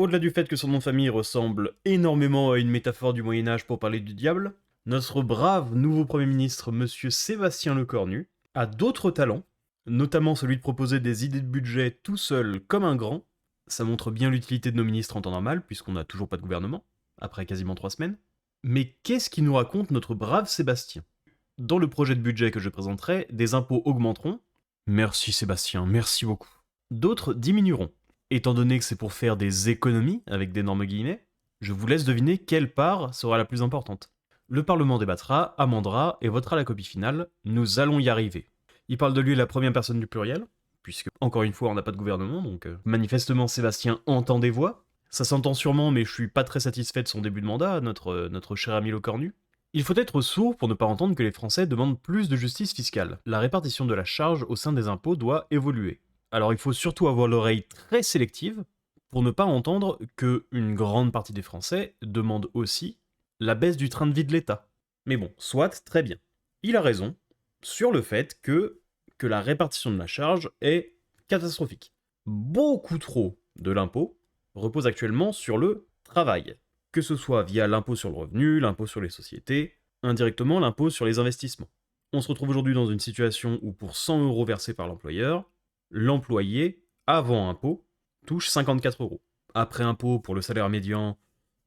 Au-delà du fait que son nom de famille ressemble énormément à une métaphore du Moyen-Âge pour parler du diable, notre brave nouveau Premier ministre, monsieur Sébastien Lecornu, a d'autres talents, notamment celui de proposer des idées de budget tout seul comme un grand. Ça montre bien l'utilité de nos ministres en temps normal, puisqu'on n'a toujours pas de gouvernement, après quasiment 3 semaines. Mais qu'est-ce qui nous raconte notre brave Sébastien? Dans le projet de budget que je présenterai, des impôts augmenteront. Merci Sébastien, merci beaucoup. D'autres diminueront. Étant donné que c'est pour faire des économies, avec d'énormes guillemets, je vous laisse deviner quelle part sera la plus importante. Le Parlement débattra, amendera et votera la copie finale. Nous allons y arriver. Il parle de lui à la première personne du pluriel, puisque, encore une fois, on n'a pas de gouvernement, donc manifestement Sébastien entend des voix. Ça s'entend sûrement, mais je suis pas très satisfait de son début de mandat, notre cher ami Lecornu. Il faut être sourd pour ne pas entendre que les Français demandent plus de justice fiscale. La répartition de la charge au sein des impôts doit évoluer. Alors il faut surtout avoir l'oreille très sélective pour ne pas entendre que une grande partie des Français demandent aussi la baisse du train de vie de l'État. Mais bon, soit, très bien. Il a raison sur le fait que la répartition de la charge est catastrophique. Beaucoup trop de l'impôt repose actuellement sur le travail, que ce soit via l'impôt sur le revenu, l'impôt sur les sociétés, indirectement l'impôt sur les investissements. On se retrouve aujourd'hui dans une situation où pour 100 € versés par l'employeur, l'employé, avant impôt, touche 54 €. Après impôt pour le salaire médian,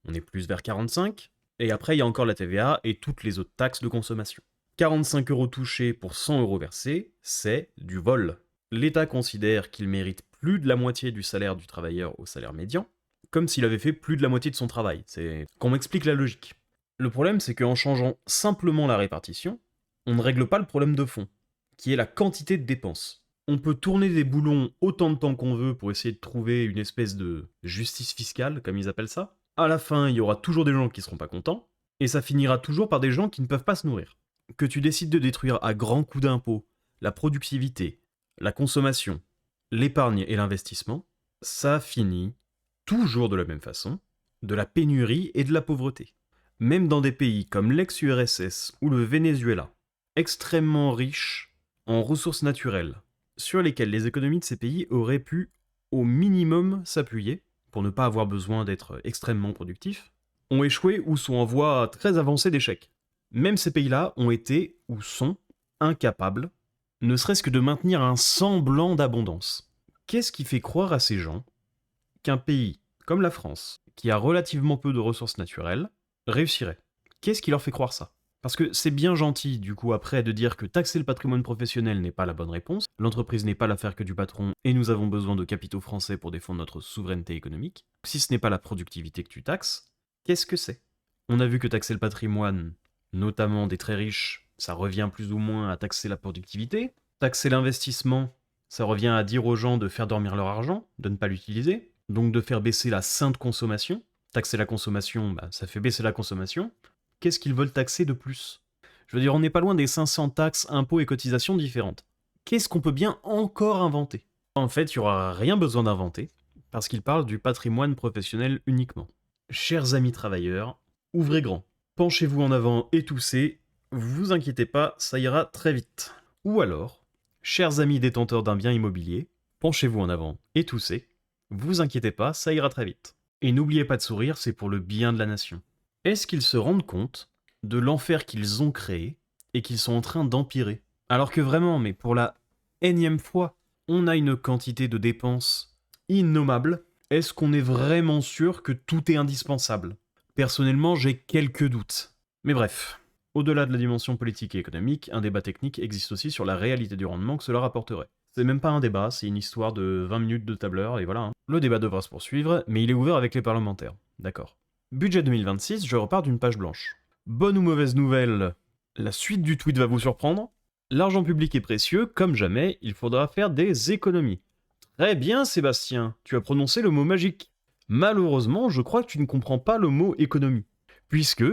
on est plus vers 45, et après il y a encore la TVA et toutes les autres taxes de consommation. 45 € touchés pour 100 € versés, c'est du vol. L'État considère qu'il mérite plus de la moitié du salaire du travailleur au salaire médian, comme s'il avait fait plus de la moitié de son travail. C'est qu'on m'explique la logique. Le problème, c'est qu'en changeant simplement la répartition, on ne règle pas le problème de fond, qui est la quantité de dépenses. On peut tourner des boulons autant de temps qu'on veut pour essayer de trouver une espèce de justice fiscale, comme ils appellent ça. À la fin, il y aura toujours des gens qui seront pas contents, et ça finira toujours par des gens qui ne peuvent pas se nourrir. Que tu décides de détruire à grands coups d'impôts la productivité, la consommation, l'épargne et l'investissement, ça finit toujours de la même façon, de la pénurie et de la pauvreté. Même dans des pays comme l'ex-URSS ou le Venezuela, extrêmement riches en ressources naturelles, sur lesquelles les économies de ces pays auraient pu au minimum s'appuyer, pour ne pas avoir besoin d'être extrêmement productifs, ont échoué ou sont en voie très avancée d'échec. Même ces pays-là ont été ou sont incapables, ne serait-ce que de maintenir un semblant d'abondance. Qu'est-ce qui fait croire à ces gens qu'un pays comme la France, qui a relativement peu de ressources naturelles, réussirait? Qu'est-ce qui leur fait croire ça? Parce que c'est bien gentil, du coup, après, de dire que taxer le patrimoine professionnel n'est pas la bonne réponse, l'entreprise n'est pas l'affaire que du patron, et nous avons besoin de capitaux français pour défendre notre souveraineté économique. Si ce n'est pas la productivité que tu taxes, qu'est-ce que c'est? On a vu que taxer le patrimoine, notamment des très riches, ça revient plus ou moins à taxer la productivité. Taxer l'investissement, ça revient à dire aux gens de faire dormir leur argent, de ne pas l'utiliser, donc de faire baisser la sainte consommation. Taxer la consommation, ça fait baisser la consommation. Qu'est-ce qu'ils veulent taxer de plus? Je veux dire, on n'est pas loin des 500 taxes, impôts et cotisations différentes. Qu'est-ce qu'on peut bien encore inventer? En fait, il n'y aura rien besoin d'inventer, parce qu'il parle du patrimoine professionnel uniquement. Chers amis travailleurs, ouvrez grand. Penchez-vous en avant et toussez. Vous inquiétez pas, ça ira très vite. Ou alors, chers amis détenteurs d'un bien immobilier, penchez-vous en avant et toussez. Vous inquiétez pas, ça ira très vite. Et n'oubliez pas de sourire, c'est pour le bien de la nation. Est-ce qu'ils se rendent compte de l'enfer qu'ils ont créé et qu'ils sont en train d'empirer? Alors que vraiment, mais pour la énième fois, on a une quantité de dépenses innommable. Est-ce qu'on est vraiment sûr que tout est indispensable? Personnellement, j'ai quelques doutes. Mais bref, au-delà de la dimension politique et économique, un débat technique existe aussi sur la réalité du rendement que cela rapporterait. C'est même pas un débat, c'est une histoire de 20 minutes de tableur, et voilà. Le débat devra se poursuivre, mais il est ouvert avec les parlementaires. D'accord. Budget 2026, je repars d'une page blanche. Bonne ou mauvaise nouvelle, la suite du tweet va vous surprendre. L'argent public est précieux, comme jamais, il faudra faire des économies. Très bien Sébastien, tu as prononcé le mot magique. Malheureusement, je crois que tu ne comprends pas le mot économie, puisque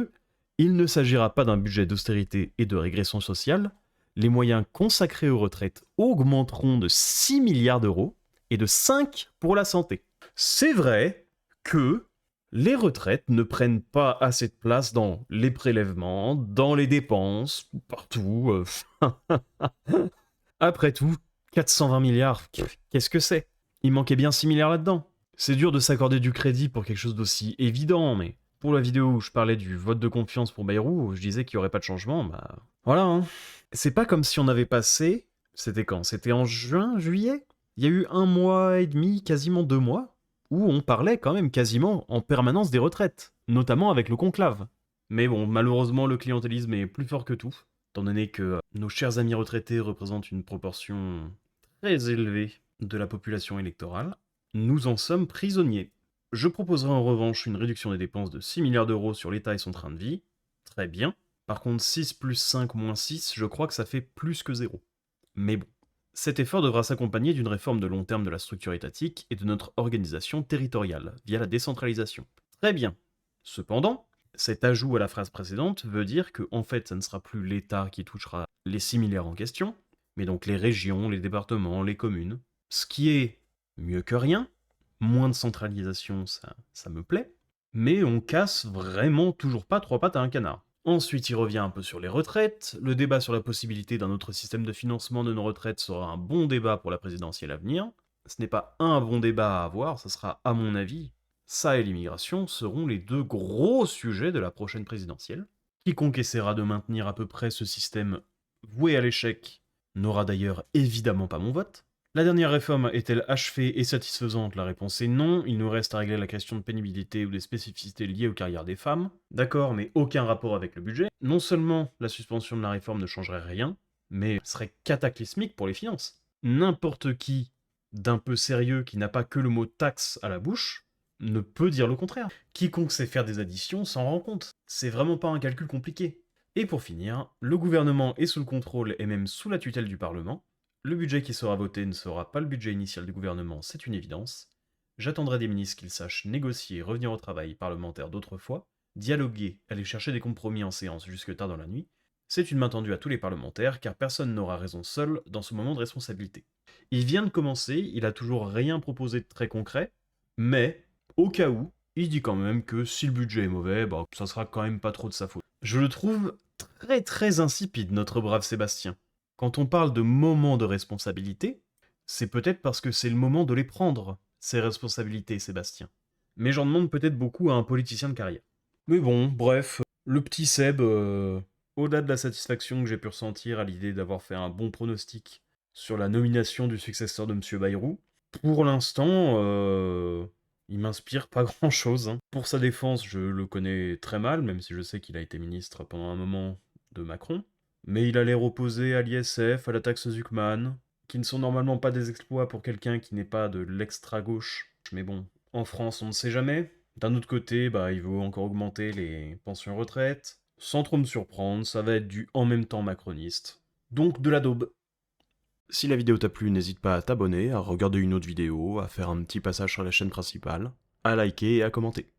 il ne s'agira pas d'un budget d'austérité et de régression sociale, les moyens consacrés aux retraites augmenteront de 6 milliards d'euros et de 5 pour la santé. C'est vrai que les retraites ne prennent pas assez de place dans les prélèvements, dans les dépenses, partout. Après tout, 420 milliards, qu'est-ce que c'est? Il manquait bien 6 milliards là-dedans. C'est dur de s'accorder du crédit pour quelque chose d'aussi évident, mais pour la vidéo où je parlais du vote de confiance pour Bayrou, où je disais qu'il n'y aurait pas de changement, bah voilà, hein. C'est pas comme si on avait passé... C'était quand? C'était en juin, juillet? Il y a eu 1 mois et demi, quasiment 2 mois, où on parlait quand même quasiment en permanence des retraites, notamment avec le conclave. Mais bon, malheureusement, le clientélisme est plus fort que tout, étant donné que nos chers amis retraités représentent une proportion très élevée de la population électorale. Nous en sommes prisonniers. Je proposerai en revanche une réduction des dépenses de 6 milliards d'euros sur l'État et son train de vie. Très bien. Par contre, 6 plus 5 moins 6, je crois que ça fait plus que 0. Mais bon. Cet effort devra s'accompagner d'une réforme de long terme de la structure étatique et de notre organisation territoriale, via la décentralisation. Très bien. Cependant, cet ajout à la phrase précédente veut dire que, en fait, ça ne sera plus l'État qui touchera les 6 milliards en question, mais donc les régions, les départements, les communes. Ce qui est mieux que rien, moins de centralisation, ça me plaît, mais on casse vraiment toujours pas 3 pattes à un canard. Ensuite, il revient un peu sur les retraites. Le débat sur la possibilité d'un autre système de financement de nos retraites sera un bon débat pour la présidentielle à venir. Ce n'est pas un bon débat à avoir, ça sera, à mon avis, ça et l'immigration seront les 2 gros sujets de la prochaine présidentielle. Quiconque essaiera de maintenir à peu près ce système voué à l'échec n'aura d'ailleurs évidemment pas mon vote. La dernière réforme est-elle achevée et satisfaisante? La réponse est non. Il nous reste à régler la question de pénibilité ou des spécificités liées aux carrières des femmes. D'accord, mais aucun rapport avec le budget. Non seulement la suspension de la réforme ne changerait rien, mais serait cataclysmique pour les finances. N'importe qui d'un peu sérieux qui n'a pas que le mot taxe à la bouche ne peut dire le contraire. Quiconque sait faire des additions s'en rend compte. C'est vraiment pas un calcul compliqué. Et pour finir, le gouvernement est sous le contrôle et même sous la tutelle du Parlement. Le budget qui sera voté ne sera pas le budget initial du gouvernement, c'est une évidence. J'attendrai des ministres qu'ils sachent négocier et revenir au travail parlementaire d'autrefois, dialoguer, aller chercher des compromis en séance jusque tard dans la nuit. C'est une main tendue à tous les parlementaires, car personne n'aura raison seul dans ce moment de responsabilité. Il vient de commencer, il a toujours rien proposé de très concret, mais, au cas où, il dit quand même que si le budget est mauvais, bah, ça sera quand même pas trop de sa faute. Je le trouve très très insipide, notre brave Sébastien. Quand on parle de moments de responsabilité, c'est peut-être parce que c'est le moment de les prendre, ces responsabilités, Sébastien. Mais j'en demande peut-être beaucoup à un politicien de carrière. Mais bon, bref, le petit Seb, au-delà de la satisfaction que j'ai pu ressentir à l'idée d'avoir fait un bon pronostic sur la nomination du successeur de M. Bayrou, pour l'instant, il m'inspire pas grand-chose, hein. Pour sa défense, je le connais très mal, même si je sais qu'il a été ministre pendant un moment de Macron. Mais il a l'air opposé à l'ISF, à la taxe Zuckman, qui ne sont normalement pas des exploits pour quelqu'un qui n'est pas de l'extra-gauche. Mais bon, en France, on ne sait jamais. D'un autre côté, bah, il veut encore augmenter les pensions retraite. Sans trop me surprendre, ça va être du en même temps macroniste. Donc de la daube. Si la vidéo t'a plu, n'hésite pas à t'abonner, à regarder une autre vidéo, à faire un petit passage sur la chaîne principale, à liker et à commenter.